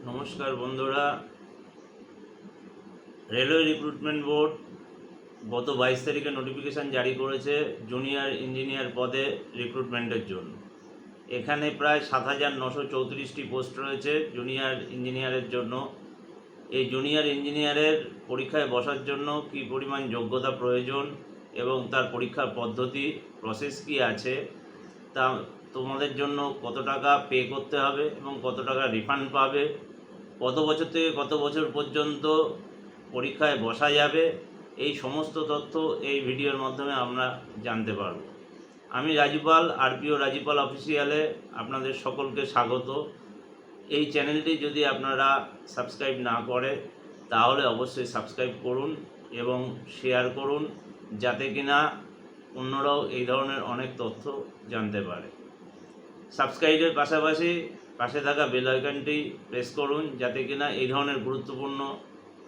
নমস্কার বন্ধুরা, railway recruitment board গত 22 তারিখে নোটিফিকেশান জারি করেছে জুনিয়র ইঞ্জিনিয়ার পদে রিক্রুটমেন্টের জন্য। এখানে প্রায় 7,934টি পোস্ট রয়েছে জুনিয়র ইঞ্জিনিয়ারের জন্য। এই জুনিয়র ইঞ্জিনিয়ারের পরীক্ষায় বসার জন্য কী পরিমাণ যোগ্যতা প্রয়োজন এবং তার পরীক্ষার পদ্ধতি প্রসেস কী আছে, তা তোমাদের জন্য কত টাকা পে করতে হবে এবং কত টাকা রিফান্ড পাবে, কত বছর থেকে কত বছর পর্যন্ত পরীক্ষায় বসা যাবে, এই সমস্ত তথ্য এই ভিডিওর মাধ্যমে আমরা জানতে পারব। আমি রাজীপাল, আরপিও রাজীপাল অফিসিয়ালে আপনাদের সকলকে স্বাগত। এই চ্যানেলটি যদি আপনারা সাবস্ক্রাইব না করে তাহলে অবশ্যই সাবস্ক্রাইব করুন এবং শেয়ার করুন, যাতে কিনা অন্যরাও এই ধরনের অনেক তথ্য জানতে পারে। সাবস্ক্রাইবের পাশাপাশি পাশে থাকা বেল আইকনটি প্রেস করুন, যাতে কিনা এই ধরনের গুরুত্বপূর্ণ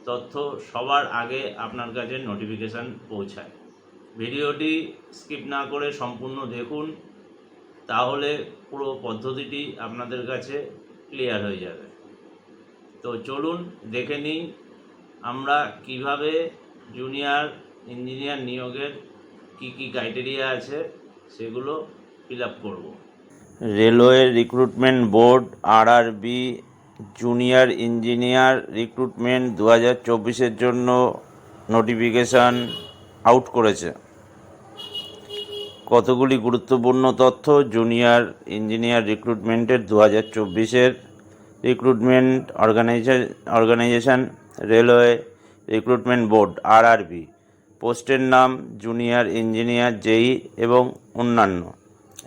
তথ্য সবার আগে আপনার কাছে নোটিফিকেশান পৌঁছায়। ভিডিওটি স্কিপ না করে সম্পূর্ণ দেখুন, তাহলে পুরো পদ্ধতিটি আপনাদের কাছে ক্লিয়ার হয়ে যাবে। তো চলুন দেখে নিই আমরা কিভাবে জুনিয়র ইঞ্জিনিয়ার নিয়োগের কি কি ক্রাইটেরিয়া আছে সেগুলো ফিল আপ করব। Railway recruitment board RRB junior engineer recruitment 2024-এর জন্য নোটিফিকেশান আউট করেছে। কতগুলি গুরুত্বপূর্ণ তথ্য জুনিয়র ইঞ্জিনিয়ার রিক্রুটমেন্টের 2024-এর recruitment organization railway recruitment board RRB. পোস্টের নাম জুনিয়র ইঞ্জিনিয়ার জেই এবং অন্যান্য।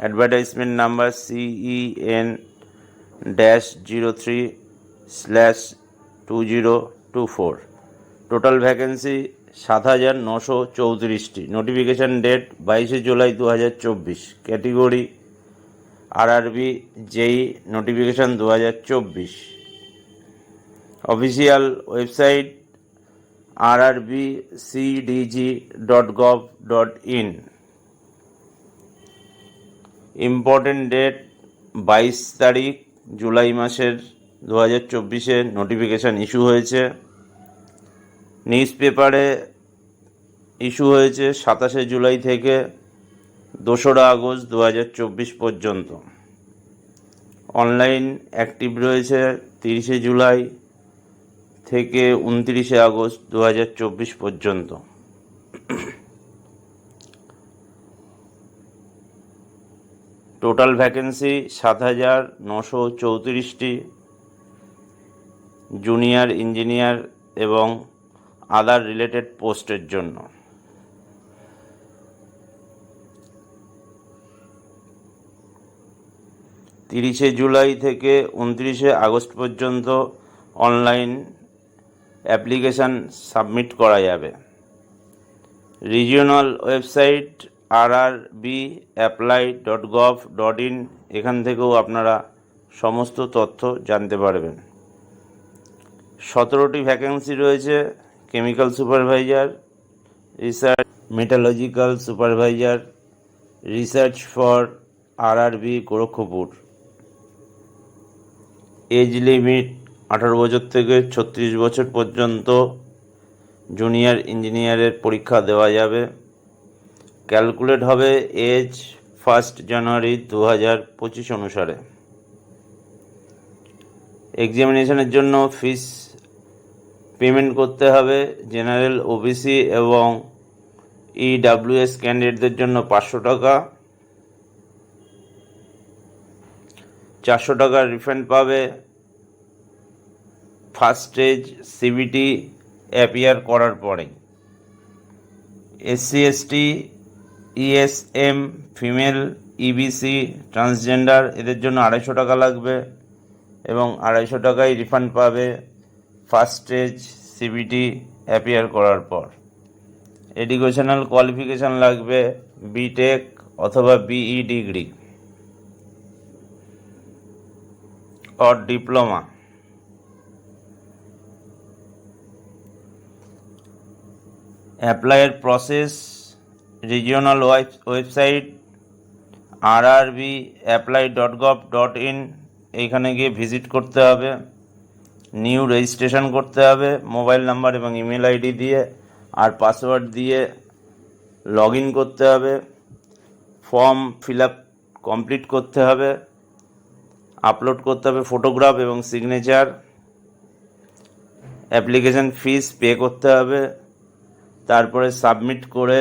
Advertisement number CEN-03/2024। Total vacancy 7,934টি। নোটিফিকেশান ডেট 22 জুলাই 2024। Category RRB JE notification 2024। Official website rrbcdg.gov.in। Important date 22 তারিখ জুলাই মাসের 2024-এ নোটিফিকেশান ইস্যু হয়েছে। নিউজ পেপারে ইস্যু হয়েছে 27 জুলাই থেকে 2রা আগস্ট 2024 পর্যন্ত। অনলাইন অ্যাক্টিভ রয়েছে 30 জুলাই থেকে 29 আগস্ট 2024 পর্যন্ত। টোটাল ভ্যাকেন্সি 7,934টি জুনিয়র ইঞ্জিনিয়ার এবং আদার রিলেটেড পোস্টের জন্য। তিরিশে জুলাই থেকে 29 আগস্ট পর্যন্ত অনলাইন অ্যাপ্লিকেশান সাবমিট করা যাবে। রিজিওনাল ওয়েবসাইট rrbapply.gov.in, এখান থেকেও আপনারা সমস্ত তথ্য জানতে পারবেন। 17টি ভ্যাকেন্সি রয়েছে। Chemical supervisor, research metallurgical supervisor, research for RRB Gorakhpur. Age limit 18 বছর থেকে 36 বছর পর্যন্ত জুনিয়র ইঞ্জিনিয়ারের পরীক্ষা দেওয়া যাবে। ক্যালকুলেট হবে এজ 1 জানুয়ারি 2025 অনুসারে। এক্সামিনেশনের জন্য ফিস পেমেন্ট করতে হবে। জেনারেল, ওবিসি এবং ইডাব্লিউএস ক্যান্ডিডেটদের জন্য 500 টাকা। 400 টাকার রিফান্ড পাবে ফার্স্ট স্টেজ সিবিটি অ্যাপিয়ার করার পরে। SC, ST, ESM, female, EBC, transgender এদের জন্য 250 টাকা লাগবে এবং 250 টাকাই রিফান্ড পাবে ফার্স্ট স্টেজ সিবিটি অ্যাপিয়ার করার পর। এডুকেশনাল কোয়ালিফিকেশান লাগবে বিটেক অথবা বিই ডিগ্রি অর ডিপ্লোমা। অ্যাপ্লাইয়ের প্রসেস রিজিওনাল ওয়েবসাইট rrbapply.gov.in, এইখানে গিয়ে ভিজিট করতে হবে। নিউ রেজিস্ট্রেশন করতে হবে মোবাইল নাম্বার এবং ইমেল আইডি দিয়ে, আর পাসওয়ার্ড দিয়ে লগ ইন করতে হবে। ফর্ম ফিল আপ কমপ্লিট করতে হবে, আপলোড করতে হবে ফটোগ্রাফ এবং সিগনেচার। অ্যাপ্লিকেশান ফিস পে করতে হবে, তারপরে সাবমিট করে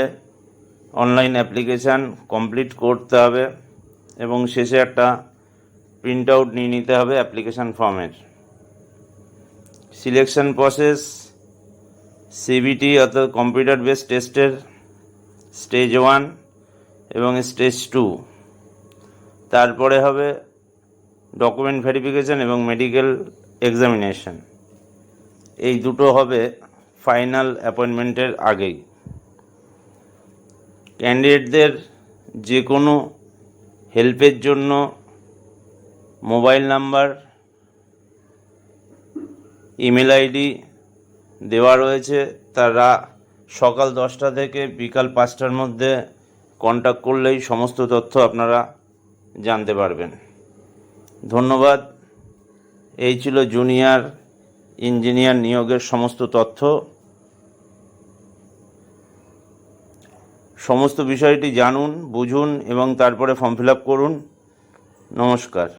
অনলাইন অ্যাপ্লিকেশান কমপ্লিট করতে হবে এবং শেষে একটা প্রিন্ট আউট নিয়ে নিতে হবে অ্যাপ্লিকেশান ফর্মের। সিলেকশন প্রসেস সিবিটি অর্থাৎ কম্পিউটার বেস টেস্টের স্টেজ 1 এবং স্টেজ 2, তারপরে হবে ডকুমেন্ট ভেরিফিকেশান এবং মেডিকেল এক্সামিনেশন। এই দুটো হবে ফাইনাল অ্যাপয়েন্টমেন্টের আগেই। ক্যান্ডিডেটদের যে কোনো হেল্পের জন্য মোবাইল নাম্বার, ইমেল আইডি দেওয়া রয়েছে। তারা সকাল 10টা থেকে বিকাল 5টার মধ্যে কন্ট্যাক্ট করলেই সমস্ত তথ্য আপনারা জানতে পারবেন। ধন্যবাদ। এই ছিল জুনিয়র ইঞ্জিনিয়ার নিয়োগের সমস্ত তথ্য। সমস্ত বিষয়টি জানুন, বুঝুন এবং তারপরে ফর্ম ফিল আপ করুন। নমস্কার।